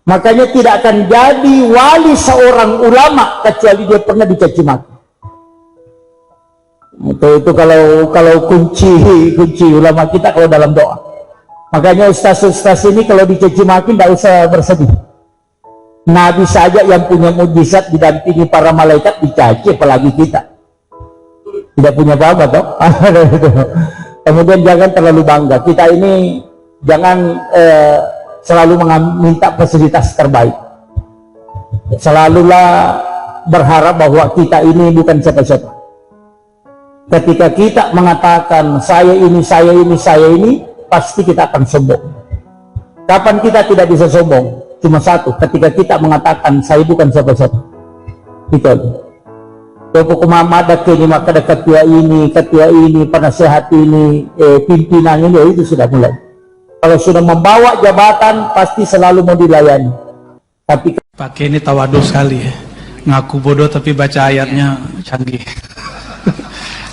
Makanya tidak akan jadi wali seorang ulama kecuali dia pernah dicaci maki. Itu kalau kunci ulama kita kalau dalam doa. Makanya ustaz-ustaz ini kalau dicaci maki tidak usah bersedih. Nabi saja yang punya mukjizat didampingi para malaikat dicaci, apalagi kita. Tidak punya apa-apa toh. Kemudian jangan terlalu bangga. Kita ini jangan selalu minta fasilitas terbaik. Selalulah berharap bahwa kita ini bukan siapa-siapa. Ketika kita mengatakan saya ini, pasti kita akan sombong. Kapan kita tidak bisa sombong? Cuma satu, ketika kita mengatakan saya bukan siapa-siapa. Itu aja. Ada ini, maka ada ketua ini, penasehat ini, pimpinan ini, itu sudah mulai. Kalau sudah membawa jabatan, pasti selalu mau dilayani. Tapi pakai ini tawadhu sekali ya. Ngaku bodoh tapi baca ayatnya canggih.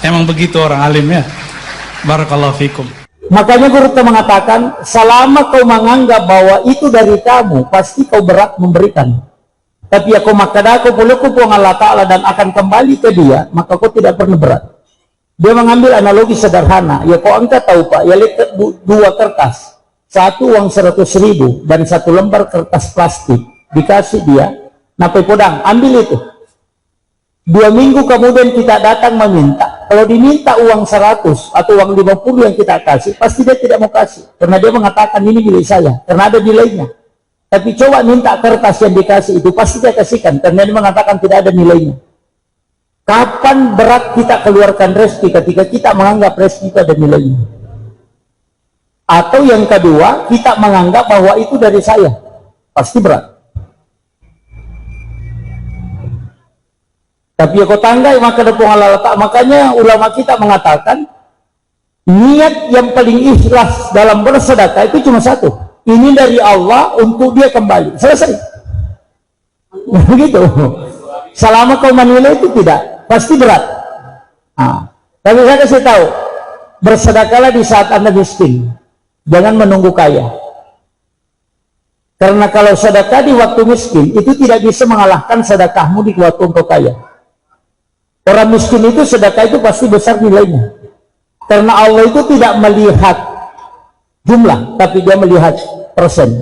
Emang begitu orang alim ya. Barakallahu fikum. Makanya guru kita mengatakan, selama kau menganggap bahwa itu dari kamu, pasti kau berat memberikan. Tapi aku makadaku puluku Allah Ta'ala dan akan kembali ke dia, maka kau tidak pernah berat. Dia mengambil analogi sederhana. Ya kau angkat tahu Pak, ya lihat dua kertas. Satu uang 100.000 dan satu lembar kertas plastik. Dikasih dia, napai podang, ambil itu. 2 minggu kemudian kita datang meminta. Kalau diminta uang 100 atau uang 50 yang kita kasih, pasti dia tidak mau kasih. Karena dia mengatakan ini milik saya, karena ada nilainya. Tapi coba minta kertas yang dikasih itu, pasti dia kasihkan, karena dia mengatakan tidak ada nilainya. Kapan berat kita keluarkan rezeki ketika kita menganggap rezeki itu ada nilainya? Atau yang kedua, kita menganggap bahwa itu dari saya, pasti berat. Tapi ya kau tanggai maka ada pengalaman. Makanya ulama kita mengatakan niat yang paling ikhlas dalam bersedekah itu cuma satu. Ini dari Allah untuk dia kembali. Selesai. Begitu. Selama kau menilai itu tidak, pasti berat. Tapi saya kasih tahu, bersedekahlah di saat Anda miskin. Jangan menunggu kaya. Karena kalau sedekah di waktu miskin itu tidak bisa mengalahkan sedekahmu di waktu engkau kaya. Orang miskin itu sedekah itu pasti besar nilainya. Karena Allah itu tidak melihat jumlah, tapi dia melihat persen.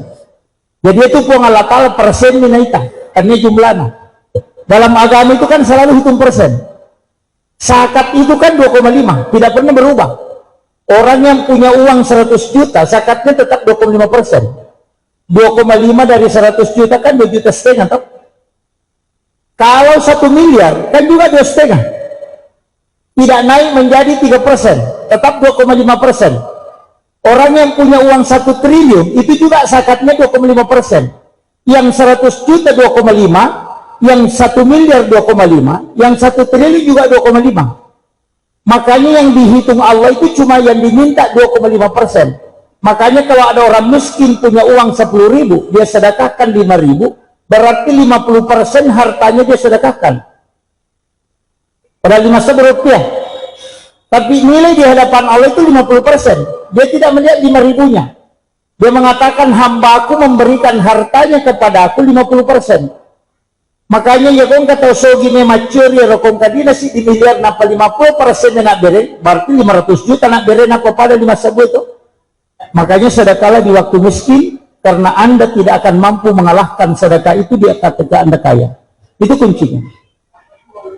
Jadi itu pun Allah Ta'ala persen minaita, karena jumlahnya. Dalam agama itu kan selalu hitung persen. Zakat itu kan 2,5, tidak pernah berubah. Orang yang punya uang 100 juta, zakatnya tetap 25%. 2,5 dari 100 juta kan 2,5 juta toh? Kalau 1 miliar kan juga 2,5, tidak naik menjadi 3%, tetap 2,5%. Orang yang punya uang 1 triliun itu juga zakatnya 2,5%. Yang 100 juta 2,5, yang 1 miliar 2,5, yang 1 triliun juga 2,5. Makanya yang dihitung Allah itu cuma yang diminta 2,5%. Makanya kalau ada orang miskin punya uang 10.000, dia sedekahkan 5.000, berarti 50% hartanya dia sedekahkan. Padahal 5 rupiah. Tapi nilai di hadapan Allah itu 50%. Dia tidak melihat 5.000-nya. Dia mengatakan hamba-Aku memberikan hartanya kepada Aku 50%. Makanya ya kong kata sogine macuri ya rokong kadina si di miliar napa 50% nak beren, berarti 500 juta nak beren apa pada 5 sabu itu. Makanya sedekahlah di waktu miskin, karena Anda tidak akan mampu mengalahkan sedekah itu di ketika Anda kaya. Itu kuncinya.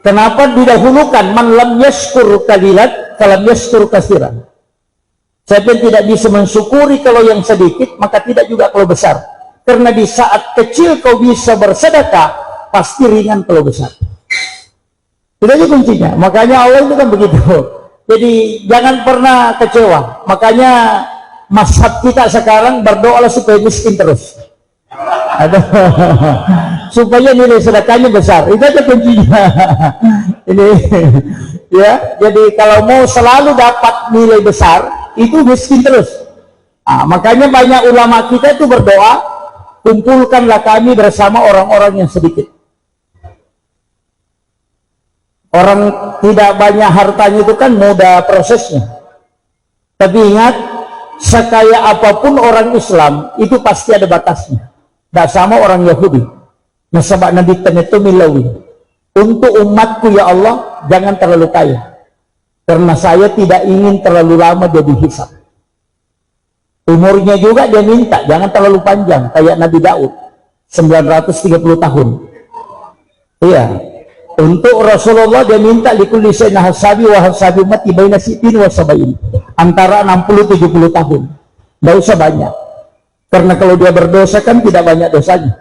Kenapa didahulukan man lam yashkur qalilan kalam yashkur katsiran? Siapa yang tidak bisa mensyukuri kalau yang sedikit, maka tidak juga kalau besar. Karena di saat kecil kau bisa bersedekah, pasti ringan kalau besar. Itu aja kuncinya. Makanya Allah itu kan begitu. Jadi jangan pernah kecewa. Makanya mazhab kita sekarang berdoalah supaya miskin terus. Supaya nilai sedekahnya besar. Itu aja kuncinya. Ini ya. Jadi kalau mau selalu dapat nilai besar, itu miskin terus. Makanya banyak ulama kita itu berdoa, kumpulkanlah kami bersama orang-orang yang sedikit. Orang tidak banyak hartanya itu kan mudah prosesnya. Tapi ingat, sekaya apapun orang Islam itu pasti ada batasnya. Tidak sama orang Yahudi. Nasabak Nabi itu milawi. Untuk umatku ya Allah, jangan terlalu kaya. Karena saya tidak ingin terlalu lama jadi hisab. Umurnya juga dia minta, jangan terlalu panjang. Kayak Nabi Daud, 930 tahun. Iya. Untuk Rasulullah dia minta likulli syai'in hasabi wa hasabi ummati baina sittin wa sabain. Antara 60-70 tahun. Tidak usah banyak. Karena kalau dia berdosa kan tidak banyak dosanya.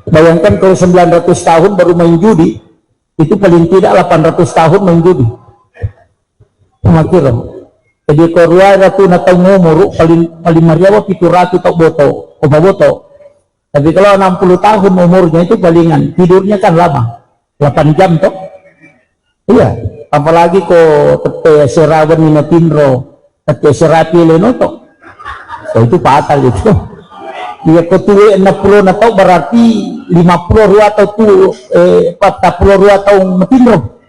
Bayangkan kalau 900 tahun baru main judi, itu paling tidak 800 tahun main judi. Makira. Jadi korwa ratu natau ngomoro paling mariawa pitu ratu tak boto, boto. Tapi kalau 60 tahun umurnya itu palingan, tidurnya kan lama, 8 jam toh. Iya, apalagi kok tete serawan nina tinro, tete serapi lenoto. So, itu fatal itu. Dia ketuwe 60 na tao berarti 50 rua atau 40 rua tahun metinro.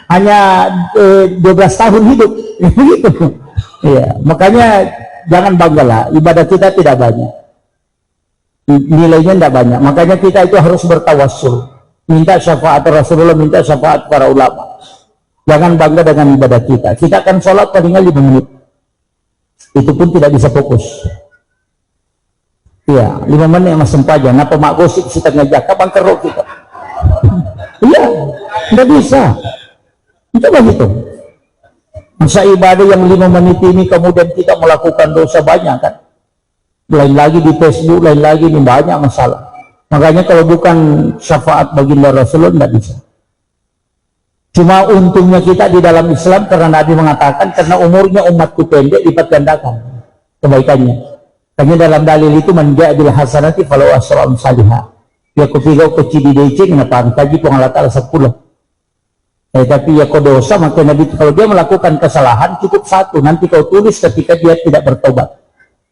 Hanya 12 tahun hidup. Gitu. Iya, makanya jangan banggalah, ibadah kita tidak banyak. Nilainya tidak banyak. Makanya kita itu harus bertawassul. Minta syafaat Rasulullah, minta syafaat para ulama. Jangan bangga dengan ibadah kita. Kita akan sholat paling 5 menit. Itu pun tidak bisa fokus. Iya, 5 menit mas sempaja. Napa mak gosip kita ngajak kapan kerok kita? Iya, tidak bisa. Itu begitu. Masa ibadah yang 5 menit ini kemudian kita melakukan dosa banyak kan? Lain lagi di Facebook, lain lagi di banyak masalah. Makanya kalau bukan syafaat baginda Rasulullah tidak bisa. Cuma untungnya kita di dalam Islam karena Nabi mengatakan karena umurnya umatku pendek lipat gandakan kebaikannya. Karena dalam dalil itu menjadi bil hasanati falau asra'um salihah. Ya ketiga kecil di DC kenapa kaji pengalatan 10. Tapi ya kau dosa maka Nabi kalau dia melakukan kesalahan cukup 1 nanti kau tulis ketika dia tidak bertobat.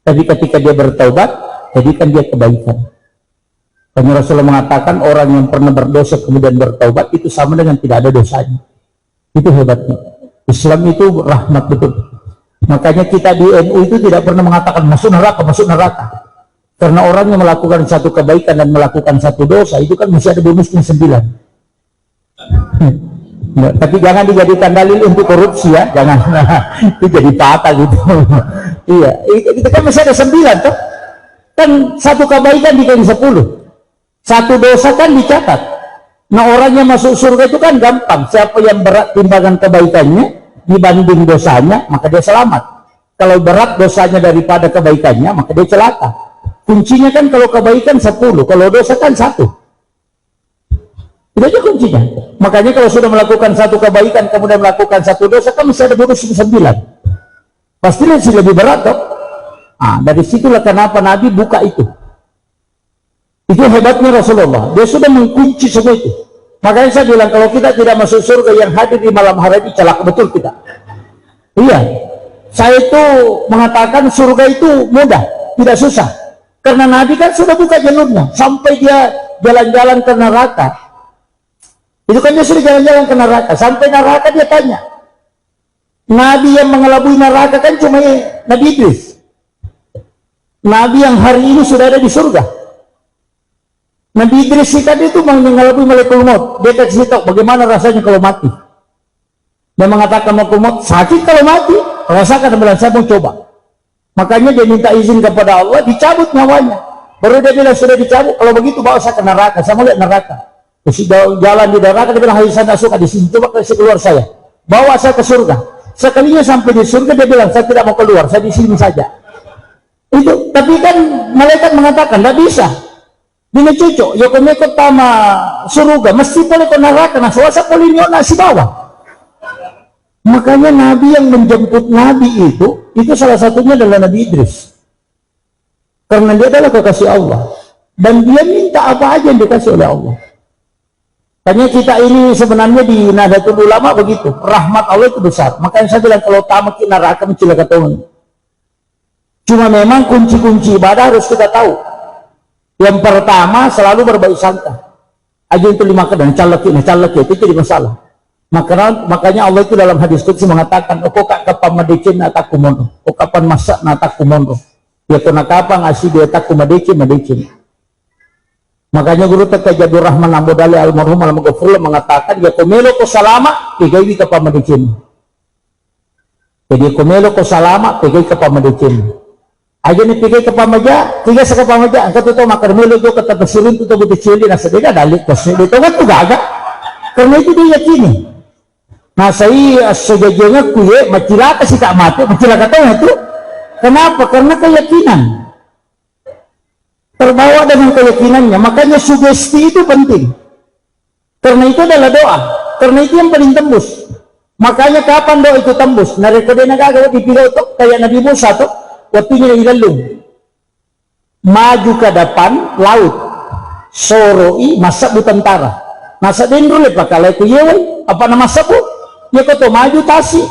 Tapi ketika dia bertobat jadikan dia kebaikan. Karena Rasulullah mengatakan orang yang pernah berdosa kemudian bertobat itu sama dengan tidak ada dosanya. Itu hebatnya. Islam itu rahmat betul. Makanya kita di NU itu tidak pernah mengatakan masuk neraka, masuk neraka. Karena orang yang melakukan satu kebaikan dan melakukan satu dosa itu kan mesti ada bonusnya 9. Nah, tapi jangan dijadikan dalil untuk korupsi ya, jangan. Itu jadi fatal gitu. Iya, itu kan mesti ada 9 toh. Kan satu kebaikan dikali 10. Satu dosa kan dicatat. Nah orang yang masuk surga itu kan gampang. Siapa yang berat timbangan kebaikannya dibanding dosanya, maka dia selamat. Kalau berat dosanya daripada kebaikannya, maka dia celaka. Kuncinya kan kalau kebaikan 10, kalau dosa kan 1. Itu aja kuncinya. Makanya kalau sudah melakukan satu kebaikan, kemudian melakukan satu dosa, kan mesti ada bonus 9. Pasti lebih berat toh. Nah, dari situlah kenapa Nabi buka itu. Itu hebatnya Rasulullah. Dia sudah mengunci semua itu. Makanya saya bilang kalau kita tidak masuk surga yang hadir di malam hari ini celaka betul kita. Iya. Saya itu mengatakan surga itu mudah, tidak susah. Karena Nabi kan sudah buka jalurnya sampai dia jalan-jalan ke neraka. Itu kan dia sudah jalan-jalan ke neraka. Sampai neraka dia tanya. Nabi yang mengelabui neraka kan cuma Nabi Idris. Nabi yang hari ini sudah ada di surga. Nabi Idris tadi itu mengalami malaikat maut. Dia kasih tahu bagaimana rasanya kalau mati. Dia mengatakan malaikat maut sakit kalau mati. Rasakan bilang saya mau coba. Makanya dia minta izin kepada Allah dicabut nyawanya. Baru dia bilang sudah dicabut. Kalau begitu bawa saya ke neraka. Saya mau lihat neraka. Terus jalan di neraka dia bilang hai saya tidak suka di sini. Coba kasih keluar saya. Bawa saya ke surga. Sekalinya sampai di surga dia bilang saya tidak mau keluar. Saya di sini saja. Itu. Tapi kan malaikat mengatakan tidak bisa. Dina cucuk, ya kau mekot tama surga, mesti boleh ke neraka, nah suasa polinyo nasi bawah. Makanya Nabi yang menjemput Nabi itu salah satunya adalah Nabi Idris. Karena dia adalah kekasih Allah. Dan dia minta apa aja yang dikasih oleh Allah. Makanya kita ini sebenarnya di Nahdlatul Ulama begitu, rahmat Allah itu besar. Makanya saya bilang kalau tamak neraka mencilaka Tuhan. Cuma memang kunci-kunci ibadah harus kita tahu. Yang pertama selalu berbaik sangka. Aja itu 5 kadang calaki itu jadi masalah. Makanya Allah itu dalam hadis qudsi mengatakan, "Kok kak kapan madicin ataku mono, kok kapan masak nataku mono." Ya kena kapang asih dia tak kumadecin. Makanya guru Tata Jadur Rahman Ambodali almarhum al-Maghfurullah mengatakan, ya komelo ko salama, pigay ka pamadecin. Jadi komelo ko salama, pigay ka pamadecin. Aja ni pigay ka pamaja, tiga sa kapamaja, ang katuto makarmelo ko katatasilin tuto buticili na sa diga dalik kasi dito nga tugaga. Karena itu dia yakini. Nah saya sejajahnya kuye macilaka si tak mati, macilaka tahu itu. Kenapa? Karena keyakinan. Terbawa dengan keyakinannya, makanya sugesti itu penting. Karena itu adalah doa. Karena itu yang paling tembus. Makanya kapan doa itu tembus? Narekode nagagawa dipilaw to kayak Nabi Musa to. Waktunya ilalung maju ke depan laut soroi masa bu tentara masa dendrule pakalai ku yewe apa nama sapu ya koto maju tasi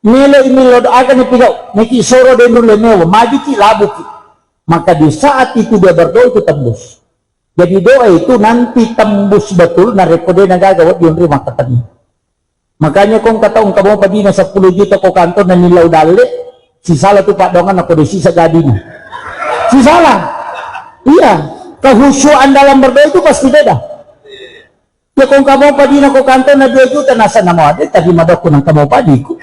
milo akan dipigau neki soro dendrule mewa maju ki labu ki maka di saat itu dia berdoa itu tembus. Jadi doa itu nanti tembus betul narekode nagagawa di nerima katanya. Makanya kong kataong kamu padina 10 juta ko kantor na nilaw dali si salah tuh Pak Dongan aku sisa gadinya si salah iya kehusuan dalam berdoa itu pasti beda ya kung kamu padina ko kantor na 2 juta nasa nama ada tadi madako ng kamu padiku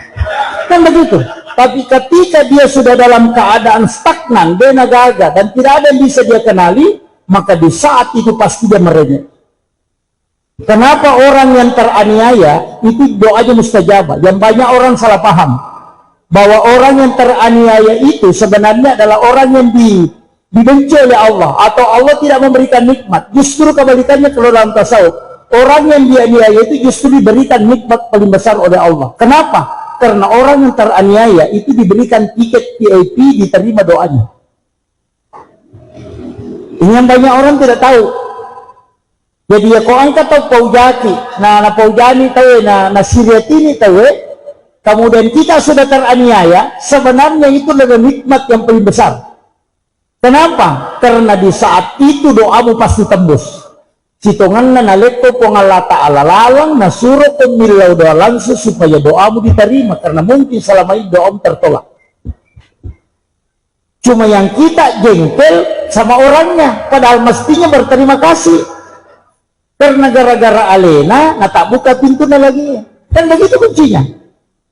kan begitu. Tapi ketika dia sudah dalam keadaan stagnan dia nagaga dan tidak ada yang bisa dia kenali maka di saat itu pasti dia merengek. Kenapa orang yang teraniaya itu doanya mustajabah? Yang banyak orang salah paham bahwa orang yang teraniaya itu sebenarnya adalah orang yang dibenci oleh Allah atau Allah tidak memberikan nikmat. Justru kebalikannya kalau dalam tasawuf, orang yang dianiaya itu justru diberikan nikmat paling besar oleh Allah. Kenapa? Karena orang yang teraniaya itu diberikan tiket VIP, diterima doanya. Ini yang banyak orang tidak tahu. Jadi ya kau angkat tahu paujati, nah paujani tahu, nah siriatini tahu. Kemudian kita sudah teraniaya, sebenarnya itu adalah nikmat yang paling besar. Kenapa? Karena di saat itu doamu pasti tembus. Citongan na naleko pengalata ala lalang na suruh pemilau doa langsung supaya doamu diterima. Karena mungkin selama ini doamu tertolak. Cuma yang kita jengkel sama orangnya, padahal mestinya berterima kasih. Karena gara-gara alena, nah tak buka pintunya lagi. Kan begitu kuncinya.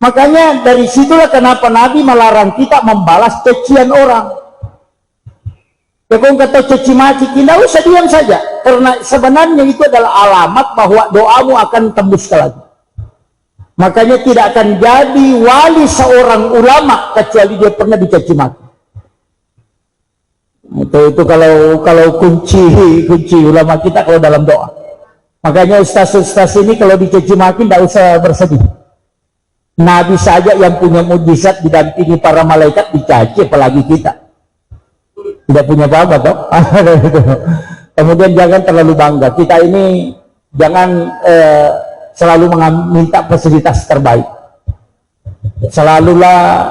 Makanya dari situlah kenapa Nabi melarang kita membalas cacian orang. Ya kau kata caci maki, tidak usah diam saja. Karena sebenarnya itu adalah alamat bahwa doamu akan tembus lagi. Makanya tidak akan jadi wali seorang ulama kecuali dia pernah dicaci maki. Itu kalau kunci ulama kita kalau dalam doa. Makanya ustaz-ustaz ini kalau dicaci maki tidak usah bersedih. Nabi saja yang punya mujizat didampingi para malaikat dicaci, apalagi kita tidak punya apa-apa toh. Kemudian jangan terlalu bangga, kita ini jangan selalu minta fasilitas terbaik, selalulah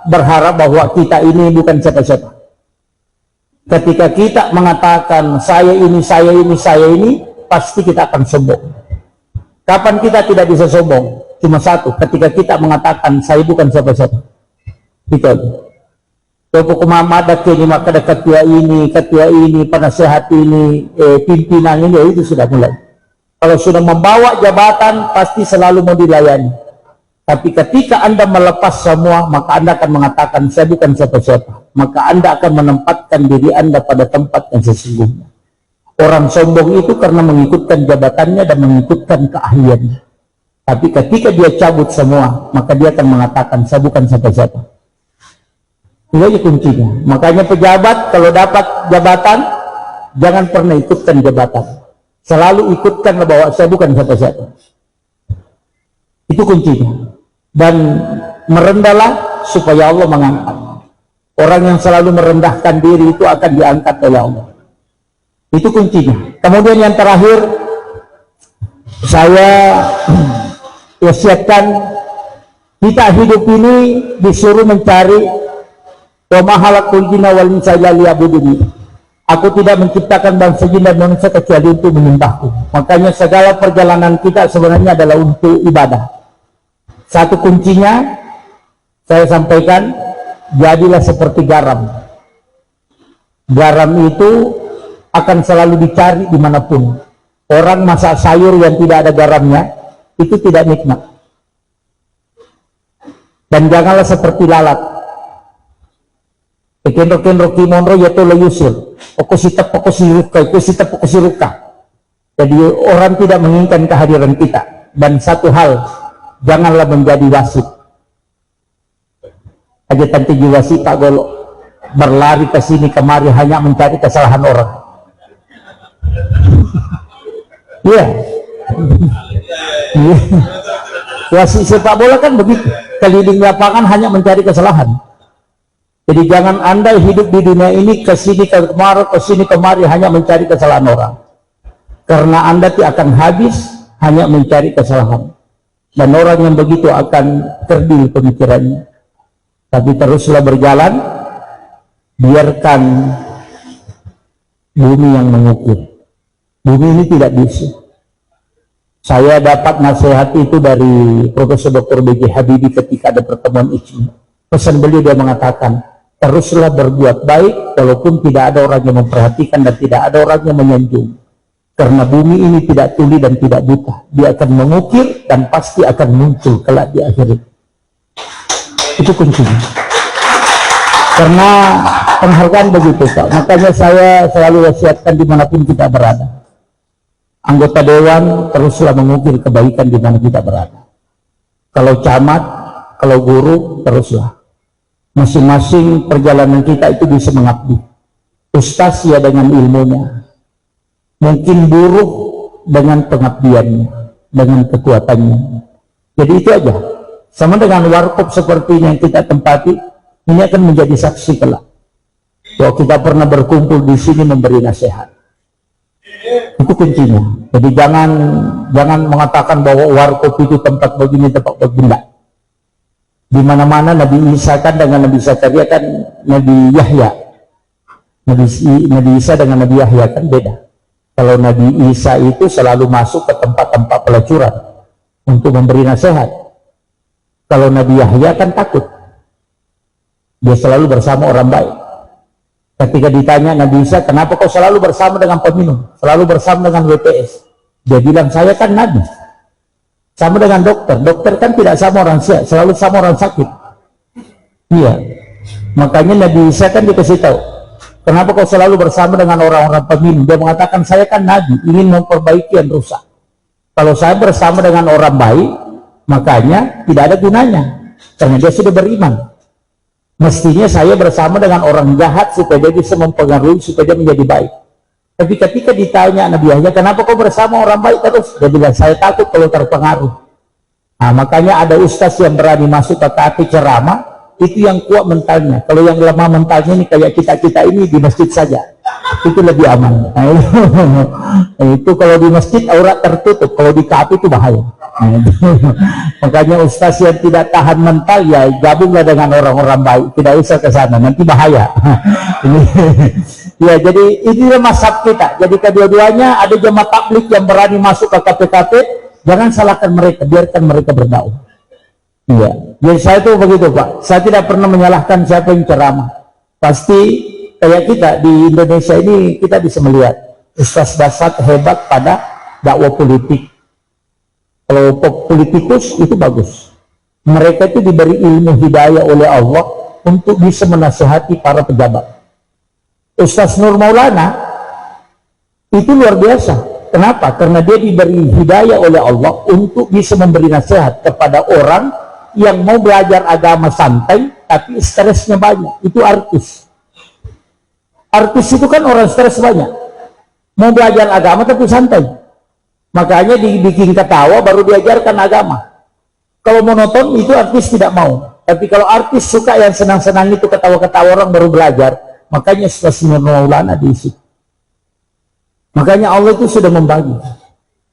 berharap bahwa kita ini bukan siapa-siapa. Ketika kita mengatakan saya ini, pasti kita akan sombong. Kapan kita tidak bisa sombong? Cuma satu, ketika kita mengatakan saya bukan siapa-siapa. Itu aja. Kalau kumamadak ini, maka ada ketua ini, penasehat ini, pimpinan ini, itu sudah mulai. Kalau sudah membawa jabatan, pasti selalu mau dilayani. Tapi ketika Anda melepas semua, maka Anda akan mengatakan saya bukan siapa-siapa. Maka Anda akan menempatkan diri Anda pada tempat yang sesungguhnya. Orang sombong itu karena mengikutkan jabatannya dan mengikutkan keahliannya. Tapi ketika dia cabut semua, maka dia akan mengatakan saya bukan siapa-siapa. Itu aja kuncinya. Makanya pejabat kalau dapat jabatan, jangan pernah ikutkan jabatan. Selalu ikutkan bahwa saya bukan siapa-siapa. Itu kuncinya. Dan merendahlah supaya Allah mengangkat. Orang yang selalu merendahkan diri itu akan diangkat oleh Allah. Itu kuncinya. Kemudian yang terakhir, saya wasiatkan kita hidup ini disuruh mencari wa mahalakul jinna wal insa illa liya'buduni. Aku tidak menciptakan bangsa jin dan manusia kecuali untuk menyembahku. Makanya segala perjalanan kita sebenarnya adalah untuk ibadah. Satu kuncinya saya sampaikan, jadilah seperti garam. Garam itu akan selalu dicari dimanapun. Orang masak sayur yang tidak ada garamnya itu tidak nikmat. Dan janganlah seperti lalat. Ekenro kimonro yato layusir. Pokosita pokosiruka. Jadi orang tidak menginginkan kehadiran kita. Dan satu hal, janganlah menjadi wasit. Aja tanti wasit Pak Golo berlari ke sini kemari hanya mencari kesalahan orang. Iya. Yeah. Wasit sepak bola kan begitu. Keliling lapangan hanya mencari kesalahan. Jadi jangan Anda hidup di dunia ini kesini kemari hanya mencari kesalahan orang. Karena Anda tidak akan habis hanya mencari kesalahan. Dan orang yang begitu akan kerdil pemikirannya. Tapi teruslah berjalan, biarkan bumi yang mengukir. Bumi ini tidak bisa. Saya dapat nasihat itu dari Profesor Dr. B.J. Habibie ketika ada pertemuan ijma. Pesan beliau, dia mengatakan, teruslah berbuat baik walaupun tidak ada orang yang memperhatikan dan tidak ada orang yang menyanjung. Karena bumi ini tidak tuli dan tidak buta. Dia akan mengukir dan pasti akan muncul kelak di akhirat. Itu kuncinya. Karena penghargaan begitu Pak. Makanya saya selalu wasiatkan dimanapun kita berada. Anggota dewan teruslah mengukir kebaikan di mana kita berada. Kalau camat, kalau guru, teruslah. Masing-masing perjalanan kita itu bisa mengabdi. Ustaz ya dengan ilmunya, mungkin buruh dengan pengabdiannya, dengan kekuatannya. Jadi itu aja. Sama dengan warkop seperti yang kita tempati, ini akan menjadi saksi kelak. Bahwa kita pernah berkumpul di sini memberi nasihat. Itu kuncinya. Jadi jangan mengatakan bahwa warkop itu tempat begini, tempat begini. Di mana-mana Nabi Isa kan dengan Nabi Zakaria kan Nabi Yahya. Nabi Isa dengan Nabi Yahya kan beda. Kalau Nabi Isa itu selalu masuk ke tempat-tempat pelacuran untuk memberi nasihat. Kalau Nabi Yahya kan takut. Dia selalu bersama orang baik. Ketika ditanya Nabi Isa, kenapa kau selalu bersama dengan peminum? Selalu bersama dengan WPS? Dia bilang, saya kan Nabi. Sama dengan dokter. Dokter kan tidak sama orang sehat, selalu sama orang sakit. Iya. Makanya Nabi Isa kan dikasih tahu, kenapa kau selalu bersama dengan orang-orang peminum? Dia mengatakan, saya kan Nabi, ingin memperbaiki yang rusak. Kalau saya bersama dengan orang baik, makanya tidak ada gunanya. Karena dia sudah beriman. Mestinya saya bersama dengan orang jahat supaya dia bisa mempengaruhi, supaya dia menjadi baik. Tapi ketika ditanya Nabi Yahya, kenapa kau bersama orang baik terus? Dia bilang, saya takut kalau terpengaruh. Nah, makanya ada ustaz yang berani masuk ke kafe ceramah, itu yang kuat mentalnya. Kalau yang lemah mentalnya ini kayak kita-kita ini di masjid saja. Itu lebih aman. Nah, itu kalau di masjid aurat tertutup, kalau di kafe itu bahaya. Makanya ustaz yang tidak tahan mental ya gabunglah dengan orang-orang baik, tidak usah ke sana, nanti bahaya. Ya, jadi inilah mazhab kita. Jadi kedua-duanya ada jemaah tabligh yang berani masuk ke KPKP, jangan salahkan mereka, biarkan mereka berdakwah. Iya, jadi saya itu begitu Pak. Saya tidak pernah menyalahkan siapa yang ceramah. Pasti kayak kita di Indonesia ini kita bisa melihat Ustaz Dasat hebat pada dakwah politik. Kalau politikus itu bagus. Mereka itu diberi ilmu hidayah oleh Allah untuk bisa menasihati para pejabat. Ustaz Nur Maulana itu luar biasa. Kenapa? Karena dia diberi hidayah oleh Allah untuk bisa memberi nasihat kepada orang yang mau belajar agama santai tapi stresnya banyak. Itu artis. Artis itu kan orang stres banyak. Mau belajar agama tapi santai. Makanya dibikin ketawa baru diajarkan agama. Kalau monoton itu artis tidak mau. Tapi kalau artis suka yang senang-senang itu ketawa-ketawa orang baru belajar, makanya Ustaz Maulana diisi. Makanya Allah itu sudah membagi.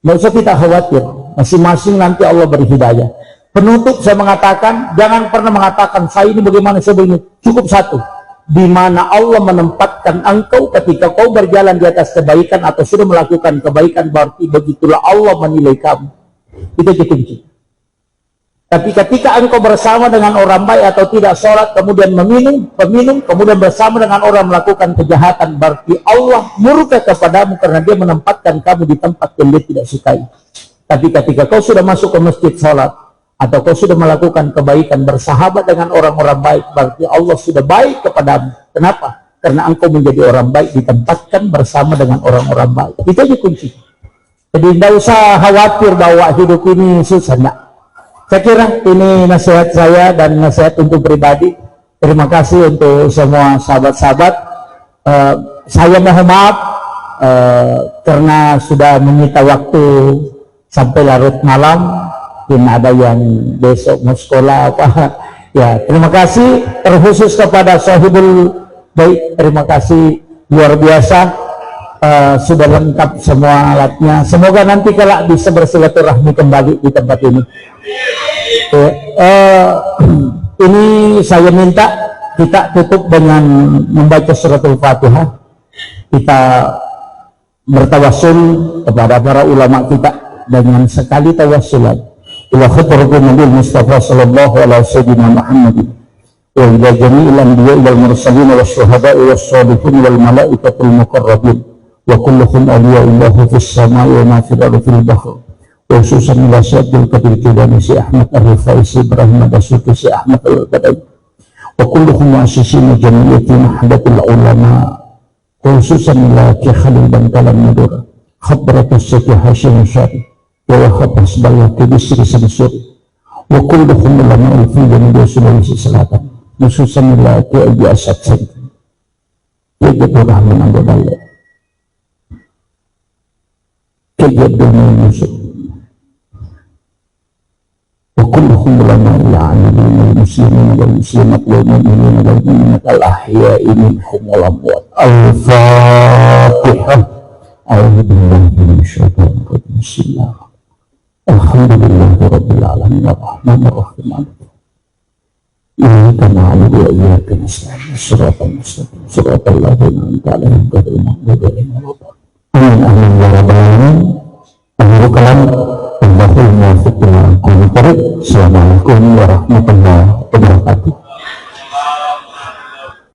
Nggak usah kita khawatir. Masing-masing nanti Allah beri hidayah. Penutup saya mengatakan, jangan pernah mengatakan saya ini bagaimana saya begini. Cukup satu. Di mana Allah menempatkan engkau ketika kau berjalan di atas kebaikan atau sudah melakukan kebaikan, berarti begitulah Allah menilai kamu. Itu kunci. Tapi ketika engkau bersama dengan orang baik atau tidak sholat, kemudian meminum, kemudian bersama dengan orang melakukan kejahatan, berarti Allah murka kepadamu karena dia menempatkan kamu di tempat yang dia tidak sukai. Tapi ketika kau sudah masuk ke masjid sholat, atau kau sudah melakukan kebaikan, bersahabat dengan orang-orang baik, berarti Allah sudah baik kepadamu. Kenapa? Karena engkau menjadi orang baik, ditempatkan bersama dengan orang-orang baik. Itu aja kunci. Jadi tidak usah khawatir bahwa hidup ini susah. Enggak. Saya kira ini nasihat saya dan nasihat untuk pribadi. Terima kasih untuk semua sahabat-sahabat. Saya mohon maaf karena sudah menyita waktu sampai larut malam. Mungkin ada yang besok mau sekolah apa. Ya, terima kasih terkhusus kepada Sohibul Baik. Terima kasih luar biasa. Sudah lengkap semua alatnya. Semoga nanti kelak bisa bersilaturahmi kembali di tempat ini. Ini saya minta kita tutup dengan membaca suratul Fatihah. Kita bertawassul kepada para ulama kita dengan sekali tawassulan ila khadratin Nabi Mustafa sallallahu alaihi wasallam Muhammadin wa ila jami'il anbiya wal mursalin was syuhada'i was shalihin wal malaikatil muqarrabin wa kulluhum awliya'illahu fis sama'i wa ma fil ardi fil bahr. Khususan ila Syekh Qadir Jilani si Ahmad Ar-Rifai si Ibrahim Ad-Dasuki si Ahmad Al-Badai wa kulluhum mu'assisina jami'ati mahadatul ulama khususan ila Ki Khalil dan Kalam Nadur khabratus Syekh Hashim Syari wa wahab asbal Ki Bisri Samsuri wa kulluhum ulama al-fi dan Sulawesi Selatan khususan ila Ki Abi Asad Syekh Ki Jatuh Rahman Abdullah Ki Jatuh Yusuf وكلهم علماء العاملين والمسلمين والمسلمات والمؤمنين والمؤمنات الأحياء منهم والأموات. الفاتحة. أعوذ بالله من الشيطان الرجيم. بسم الله. الحمد لله رب العالمين الرحمن الرحيم. إياك نعبد وإياك نستعين. صراط المستقيم صراط الذين أنعمت عليهم غير المغضوب عليهم ولا الضالين. آمين آمين يا رب العالمين. Akhirul kalam, Allahul muwaffiq lima aqwamit thoriq. Assalamualaikum warahmatullahi wabarakatuh.